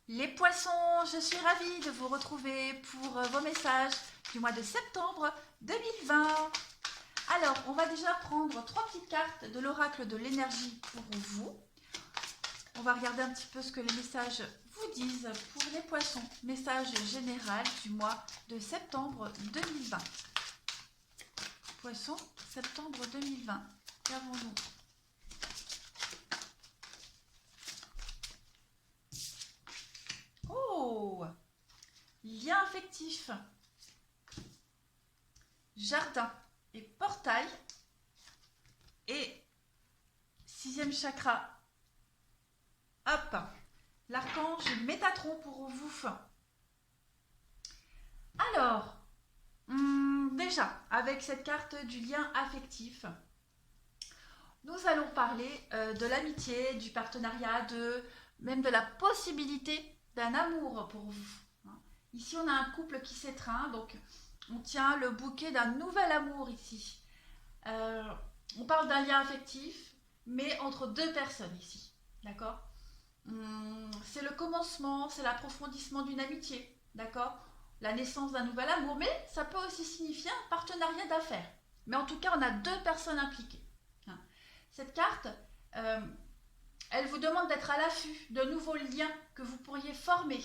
Les poissons, je suis ravie de vous retrouver pour vos messages du mois de septembre 2020. Alors, on va déjà prendre 3 petites cartes de l'oracle de l'énergie pour vous. On va regarder un petit peu ce que les messages vous disent pour les poissons. Message général du mois de septembre 2020. Poissons, septembre 2020. Qu'avons-nous ? Oh, lien affectif, jardin et portail et 6e chakra. Hop, l'archange Métatron pour vous. Alors, déjà, avec cette carte du lien affectif, nous allons parler de l'amitié, du partenariat, même de la possibilité d'un amour pour vous. Ici, on a un couple qui s'étreint, donc on tient le bouquet d'un nouvel amour ici. On parle d'un lien affectif, mais entre deux personnes ici, d'accord ? C'est le commencement, c'est l'approfondissement d'une amitié, d'accord ? La naissance d'un nouvel amour, mais ça peut aussi signifier un partenariat d'affaires. Mais en tout cas, on a deux personnes impliquées. Cette carte, elle vous demande d'être à l'affût de nouveaux liens que vous pourriez former,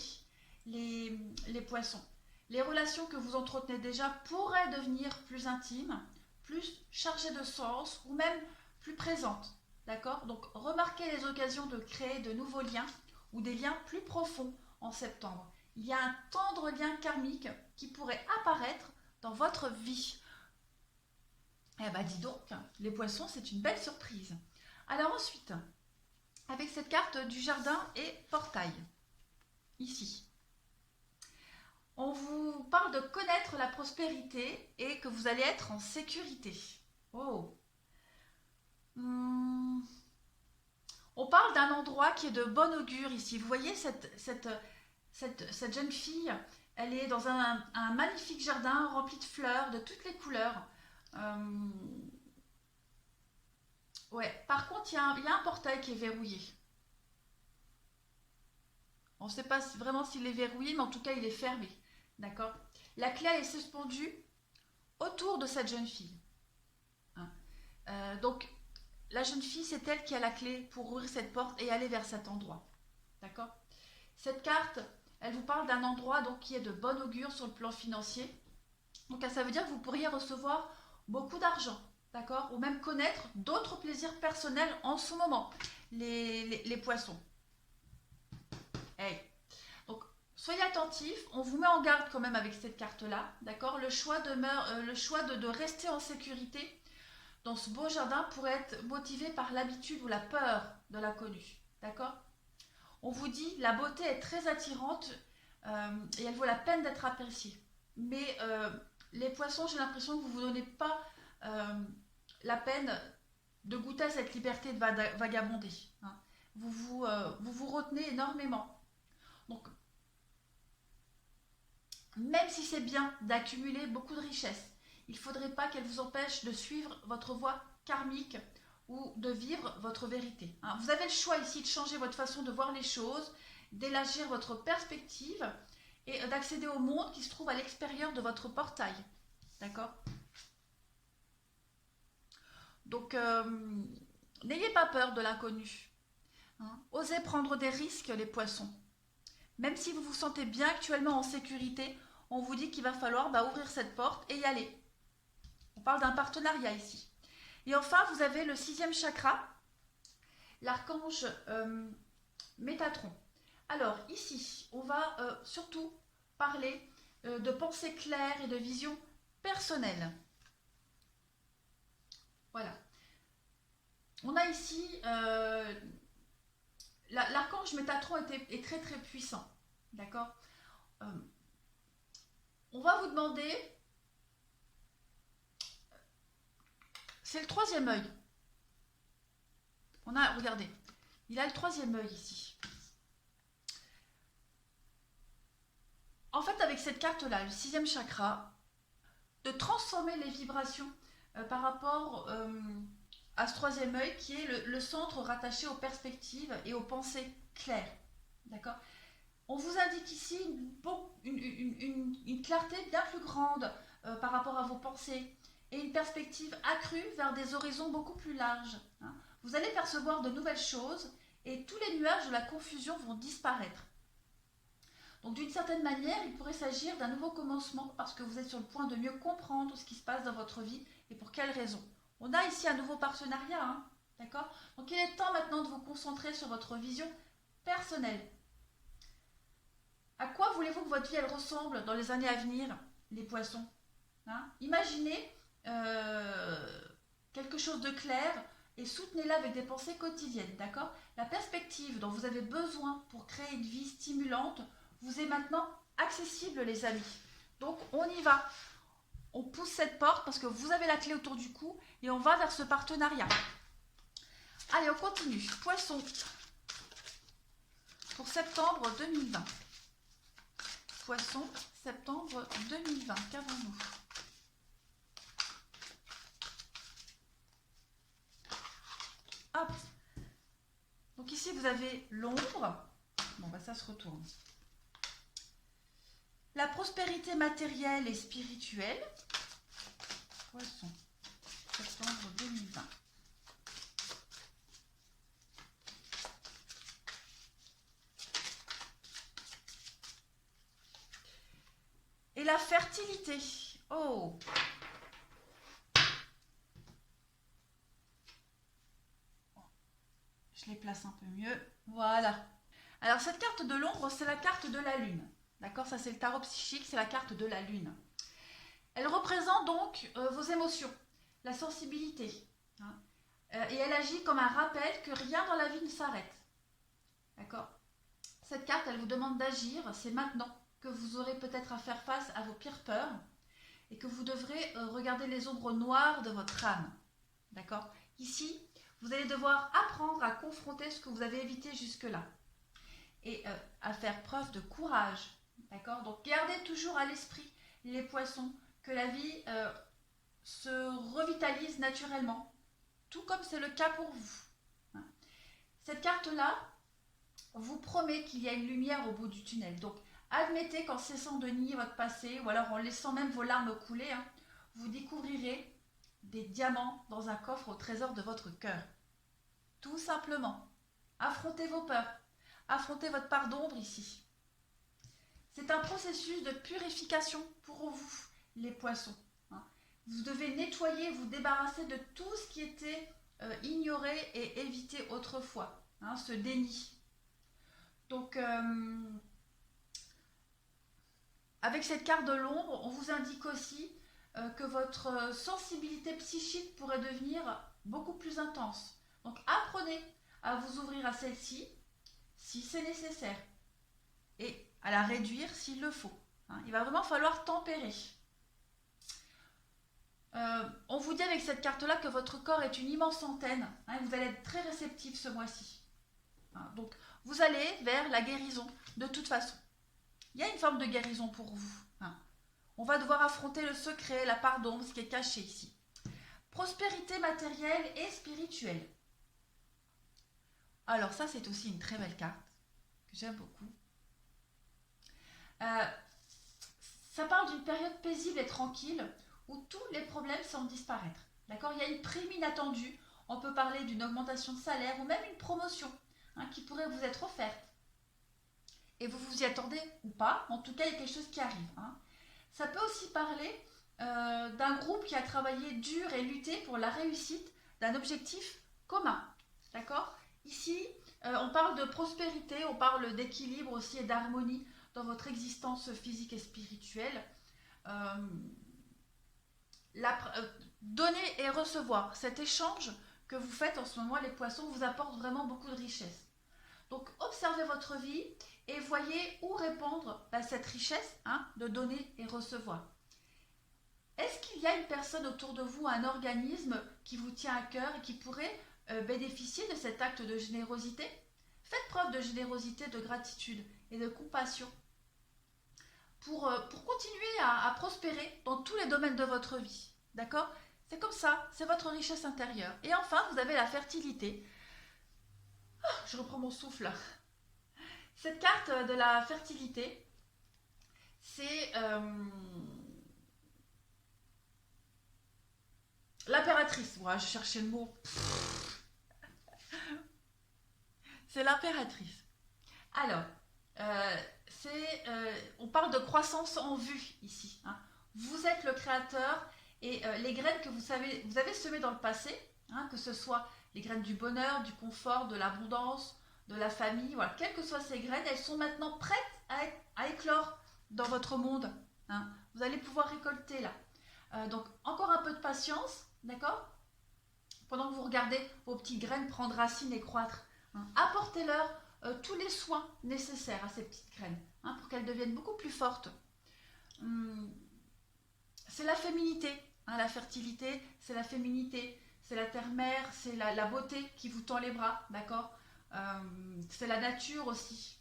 les poissons. Les relations que vous entretenez déjà pourraient devenir plus intimes, plus chargées de sens ou même plus présentes. D'accord ? Donc, remarquez les occasions de créer de nouveaux liens ou des liens plus profonds en septembre. Il y a un tendre lien karmique qui pourrait apparaître dans votre vie. Eh ben, dis donc, les poissons, c'est une belle surprise. Alors ensuite, avec cette carte du jardin et portail, ici, on vous parle de connaître la prospérité et que vous allez être en sécurité. Oh. On parle d'un endroit qui est de bon augure ici. Vous voyez cette jeune fille, elle est dans un magnifique jardin rempli de fleurs de toutes les couleurs. Ouais. Par contre, il y a un portail qui est verrouillé. On ne sait pas vraiment s'il est verrouillé, mais en tout cas, il est fermé. D'accord ? La clé est suspendue autour de cette jeune fille. Donc, la jeune fille, c'est elle qui a la clé pour ouvrir cette porte et aller vers cet endroit. D'accord ? Cette carte, elle vous parle d'un endroit donc, qui est de bon augure sur le plan financier. Donc, ça veut dire que vous pourriez recevoir beaucoup d'argent. D'accord ? Ou même connaître d'autres plaisirs personnels en ce moment, les poissons. Hey. Donc, soyez attentifs, on vous met en garde quand même avec cette carte-là, d'accord ? Le choix de rester en sécurité dans ce beau jardin pourrait être motivé par l'habitude ou la peur de l'inconnu, d'accord ? On vous dit, la beauté est très attirante et elle vaut la peine d'être appréciée. Mais les poissons, j'ai l'impression que vous ne vous donnez pas la peine de goûter à cette liberté de vagabonder. Hein. Vous vous retenez énormément. Donc, même si c'est bien d'accumuler beaucoup de richesses, il ne faudrait pas qu'elle vous empêche de suivre votre voie karmique ou de vivre votre vérité. Hein. Vous avez le choix ici de changer votre façon de voir les choses, d'élargir votre perspective et d'accéder au monde qui se trouve à l'extérieur de votre portail. D'accord ? Donc, n'ayez pas peur de l'inconnu. Hein. Osez prendre des risques, les poissons. Même si vous vous sentez bien actuellement en sécurité, on vous dit qu'il va falloir ouvrir cette porte et y aller. On parle d'un partenariat ici. Et enfin, vous avez le 6e chakra, l'archange Métatron. Alors ici, on va surtout parler de pensée claire et de vision personnelle. Voilà. On a ici l'archange Métatron est très très puissant. D'accord ? On va vous demander, c'est le 3e œil. Regardez, il a le 3e œil ici. En fait, avec cette carte-là, le 6e chakra, de transformer les vibrations par rapport à ce 3e œil qui est le centre rattaché aux perspectives et aux pensées claires. D'accord ? On vous indique ici une clarté bien plus grande par rapport à vos pensées et une perspective accrue vers des horizons beaucoup plus larges. Hein. Vous allez percevoir de nouvelles choses et tous les nuages de la confusion vont disparaître. Donc d'une certaine manière, il pourrait s'agir d'un nouveau commencement parce que vous êtes sur le point de mieux comprendre ce qui se passe dans votre vie et pour quelles raisons. On a ici un nouveau partenariat, hein, d'accord? Donc il est temps maintenant de vous concentrer sur votre vision personnelle. À quoi voulez-vous que votre vie elle ressemble dans les années à venir, les poissons, hein? Imaginez quelque chose de clair et soutenez-la avec des pensées quotidiennes, d'accord? La perspective dont vous avez besoin pour créer une vie stimulante vous est maintenant accessible, les amis. Donc on y va. On pousse cette porte parce que vous avez la clé autour du cou et on va vers ce partenariat. Allez, on continue. Poisson pour septembre 2020. Poisson, septembre 2020. Qu'avons-nous? Hop. Donc ici, vous avez l'ombre. Bon, bah ça se retourne. La prospérité matérielle et spirituelle. Poisson, septembre 2020. Et la fertilité. Oh! Je les place un peu mieux. Voilà. Alors cette carte de l'ombre, c'est la carte de la lune. D'accord? Ça, c'est le tarot psychique, c'est la carte de la lune. Elle représente donc vos émotions, la sensibilité. Hein, et elle agit comme un rappel que rien dans la vie ne s'arrête. D'accord? Cette carte, elle vous demande d'agir. C'est maintenant que vous aurez peut-être à faire face à vos pires peurs et que vous devrez regarder les ombres noires de votre âme. D'accord? Ici, vous allez devoir apprendre à confronter ce que vous avez évité jusque-là et à faire preuve de courage. D'accord? Donc, gardez toujours à l'esprit, les poissons, que la vie se revitalise naturellement, tout comme c'est le cas pour vous. Hein. Cette carte-là vous promet qu'il y a une lumière au bout du tunnel. Donc, admettez qu'en cessant de nier votre passé, ou alors en laissant même vos larmes couler, hein, vous découvrirez des diamants dans un coffre au trésor de votre cœur. Tout simplement. Affrontez vos peurs. Affrontez votre part d'ombre ici. C'est un processus de purification pour vous, les poissons. Hein. Vous devez nettoyer, vous débarrasser de tout ce qui était ignoré et évité autrefois. Hein, ce déni. Donc, avec cette carte de l'ombre, on vous indique aussi que votre sensibilité psychique pourrait devenir beaucoup plus intense. Donc, apprenez à vous ouvrir à celle-ci si c'est nécessaire et à la réduire s'il le faut. Hein, il va vraiment falloir tempérer. On vous dit avec cette carte-là que votre corps est une immense antenne. Hein, vous allez être très réceptif ce mois-ci. Hein, donc, vous allez vers la guérison de toute façon. Il y a une forme de guérison pour vous. Hein. On va devoir affronter le secret, la part d'ombre, ce qui est caché ici. Prospérité matérielle et spirituelle. Alors ça, c'est aussi une très belle carte que j'aime beaucoup. Ça parle d'une période paisible et tranquille où tous les problèmes semblent disparaître. D'accord? Il y a une prime inattendue. On peut parler d'une augmentation de salaire ou même une promotion qui pourrait vous être offerte. Et vous vous y attendez ou pas. En tout cas, il y a quelque chose qui arrive. Hein. Ça peut aussi parler d'un groupe qui a travaillé dur et lutté pour la réussite d'un objectif commun. D'accord? Ici, on parle de prospérité, on parle d'équilibre aussi et d'harmonie dans votre existence physique et spirituelle. Donner et recevoir, cet échange que vous faites en ce moment, les poissons, vous apporte vraiment beaucoup de richesse. Donc, observez votre vie et voyez où répandre cette richesse de donner et recevoir. Est-ce qu'il y a une personne autour de vous, un organisme qui vous tient à cœur et qui pourrait bénéficier de cet acte de générosité? Faites preuve de générosité, de gratitude et de compassion pour continuer à prospérer dans tous les domaines de votre vie. D'accord? C'est comme ça, c'est votre richesse intérieure. Et enfin, vous avez la fertilité. Oh, je reprends mon souffle. Cette carte de la fertilité, c'est l'impératrice. Ouais, je cherchais le mot. C'est l'impératrice. Alors, on parle de croissance en vue ici, hein. Vous êtes le créateur et les graines que vous avez semées dans le passé, hein, que ce soit les graines du bonheur, du confort, de l'abondance, de la famille, voilà, quelles que soient ces graines, elles sont maintenant prêtes à éclore dans votre monde, hein. Vous allez pouvoir récolter là. Donc encore un peu de patience, d'accord? Pendant que vous regardez vos petites graines prendre racine et croître, hein. Apportez-leur tous les soins nécessaires à ces petites graines, hein, pour qu'elles deviennent beaucoup plus fortes. C'est la féminité, hein, la fertilité, c'est la féminité, c'est la terre-mère, c'est la beauté qui vous tend les bras, d'accord? C'est la nature aussi.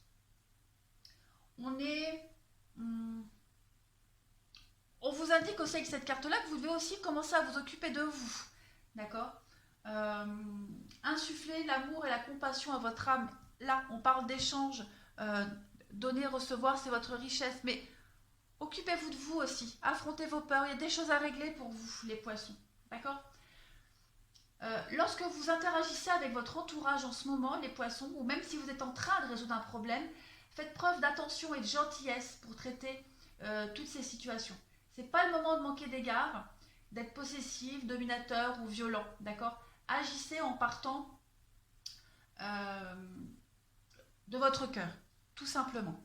On vous indique aussi avec cette carte-là que vous devez aussi commencer à vous occuper de vous, d'accord? Insuffler l'amour et la compassion à votre âme. Là, on parle d'échange, donner, recevoir, c'est votre richesse, mais occupez-vous de vous aussi, affrontez vos peurs, il y a des choses à régler pour vous, les poissons, d'accord? Lorsque vous interagissez avec votre entourage en ce moment, les poissons, ou même si vous êtes en train de résoudre un problème, faites preuve d'attention et de gentillesse pour traiter toutes ces situations. C'est pas le moment de manquer d'égard, d'être possessif, dominateur ou violent, d'accord? Agissez en partant de votre cœur, tout simplement.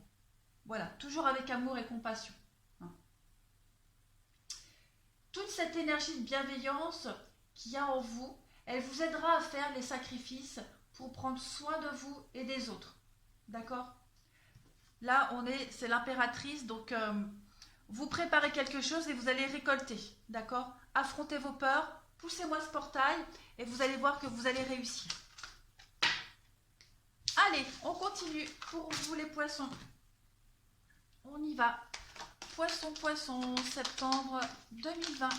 Voilà, toujours avec amour et compassion. Hein. Toute cette énergie de bienveillance qu'il y a en vous, elle vous aidera à faire les sacrifices pour prendre soin de vous et des autres. D'accord? Là, c'est l'impératrice, donc vous préparez quelque chose et vous allez récolter. D'accord? Affrontez vos peurs, poussez-moi ce portail et vous allez voir que vous allez réussir. Allez, on continue pour vous les poissons. On y va. Poisson, poisson, septembre 2020.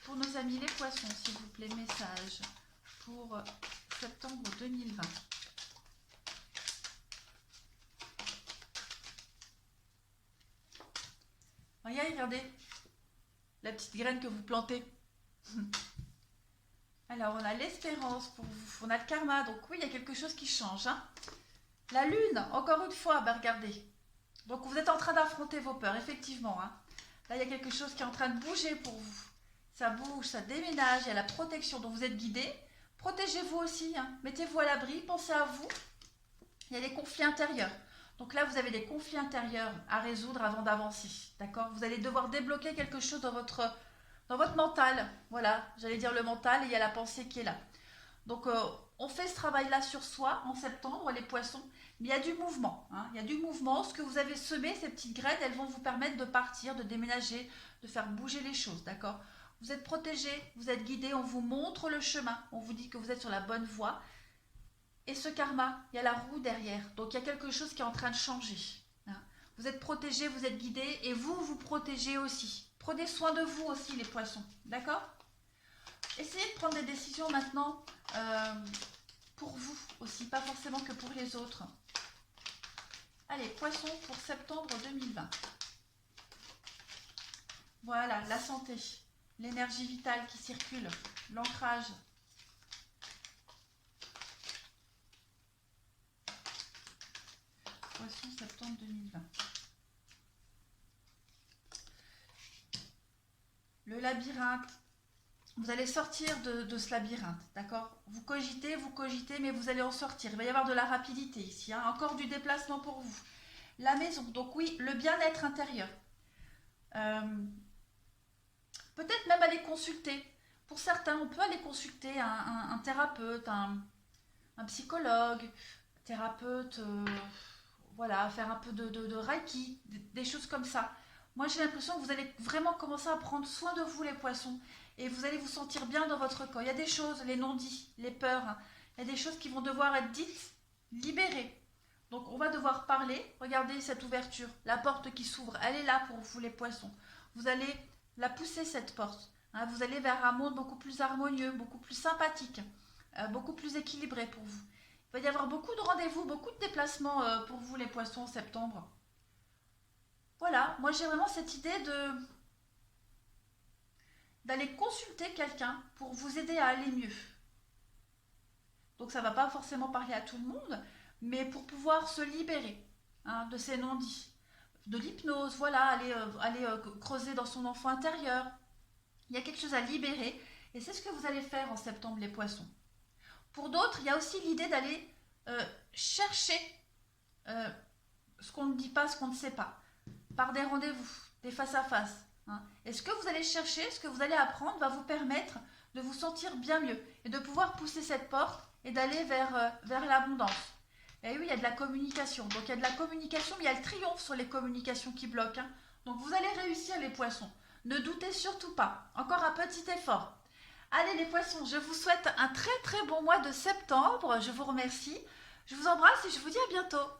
Pour nos amis les poissons, s'il vous plaît, message pour septembre 2020. Regardez la petite graine que vous plantez. Alors, on a l'espérance pour vous, on a le karma, donc oui, il y a quelque chose qui change, hein. La lune, encore une fois, bah regardez. Donc, vous êtes en train d'affronter vos peurs, effectivement, hein. Là, il y a quelque chose qui est en train de bouger pour vous. Ça bouge, ça déménage, il y a la protection, donc vous êtes guidé. Protégez-vous aussi, hein. Mettez-vous à l'abri, pensez à vous. Il y a des conflits intérieurs. Donc là, vous avez des conflits intérieurs à résoudre avant d'avancer, d'accord? Vous allez devoir débloquer quelque chose dans votre mental. Voilà, j'allais dire le mental, et il y a la pensée qui est là. Donc, on fait ce travail-là sur soi en septembre, les poissons. Mais il y a du mouvement, hein. Il y a du mouvement. Ce que vous avez semé, ces petites graines, elles vont vous permettre de partir, de déménager, de faire bouger les choses, d'accord? Vous êtes protégés, vous êtes guidés, on vous montre le chemin. On vous dit que vous êtes sur la bonne voie. Et ce karma, il y a la roue derrière. Donc, il y a quelque chose qui est en train de changer, hein. Vous êtes protégés, vous êtes guidés, et vous, vous protégez aussi. Prenez soin de vous aussi, les poissons, d'accord? Essayez de prendre des décisions maintenant pour vous aussi, pas forcément que pour les autres. Allez, poissons pour septembre 2020. Voilà, la santé, l'énergie vitale qui circule, l'ancrage. Poisson, septembre 2020. Le labyrinthe. Vous allez sortir de ce labyrinthe, d'accord? Vous cogitez, mais vous allez en sortir. Il va y avoir de la rapidité ici, hein. Encore du déplacement pour vous. La maison, donc oui, le bien-être intérieur. Peut-être même aller consulter. Pour certains, on peut aller consulter un thérapeute, un psychologue, thérapeute, voilà, faire un peu de reiki, des choses comme ça. Moi, j'ai l'impression que vous allez vraiment commencer à prendre soin de vous, les poissons. Et vous allez vous sentir bien dans votre corps. Il y a des choses, les non-dits, les peurs, hein. Il y a des choses qui vont devoir être dites, libérées. Donc, on va devoir parler. Regardez cette ouverture, la porte qui s'ouvre. Elle est là pour vous, les poissons. Vous allez la pousser, cette porte, hein. Vous allez vers un monde beaucoup plus harmonieux, beaucoup plus sympathique, beaucoup plus équilibré pour vous. Il va y avoir beaucoup de rendez-vous, beaucoup de déplacements pour vous les poissons en septembre. Voilà, moi j'ai vraiment cette idée d'aller consulter quelqu'un pour vous aider à aller mieux. Donc ça ne va pas forcément parler à tout le monde, mais pour pouvoir se libérer, hein, de ces non-dits, de l'hypnose, voilà, aller creuser dans son enfant intérieur. Il y a quelque chose à libérer et c'est ce que vous allez faire en septembre les poissons. Pour d'autres, il y a aussi l'idée d'aller chercher euh, ce qu'on ne dit pas, ce qu'on ne sait pas, par des rendez-vous, des face-à-face. Hein. Et ce que vous allez chercher, ce que vous allez apprendre va vous permettre de vous sentir bien mieux et de pouvoir pousser cette porte et d'aller vers l'abondance. Et oui, il y a de la communication. Donc il y a de la communication, mais il y a le triomphe sur les communications qui bloquent. Hein. Donc vous allez réussir les poissons. Ne doutez surtout pas. Encore un petit effort. Allez les poissons, je vous souhaite un très très bon mois de septembre. Je vous remercie. Je vous embrasse et je vous dis à bientôt.